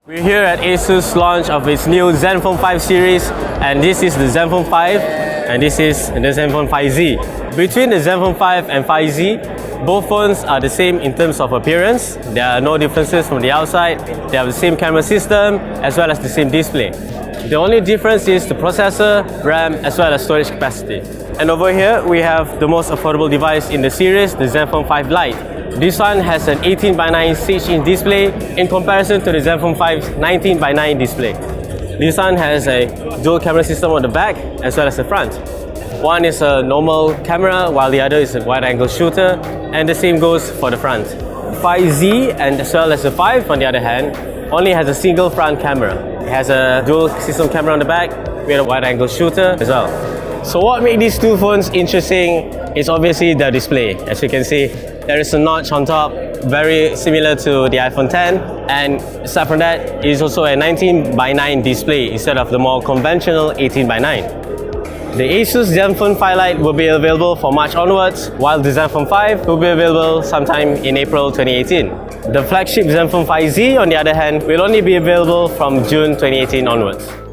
We're here at Asus launch of its new Zenfone 5 series, and this is the Zenfone 5 and this is the Zenfone 5Z. Between the Zenfone 5 and 5Z, both phones are the same in terms of appearance. There are no differences from the outside. They have the same camera system as well as the same display. The only difference is the processor, RAM as well as storage capacity. And over here we have the most affordable device in the series, the Zenfone 5 Lite. This one has an 18:9 6-inch display in comparison to the Zenfone 5's 19:9 display. This one has a dual camera system on the back as well as the front. One is a normal camera while the other is a wide-angle shooter, and the same goes for the front. 5Z and as well as the 5 on the other hand only has a single front camera. It has a dual system camera on the back with a wide-angle shooter as well. So what makes these two phones interesting is obviously the display. As you can see, there is a notch on top, very similar to the iPhone 10, and aside from that, it is also a 19:9 display instead of the more conventional 18:9. The Asus Zenfone 5 Lite will be available from March onwards, while the Zenfone 5 will be available sometime in April 2018. The flagship Zenfone 5Z, on the other hand, will only be available from June 2018 onwards.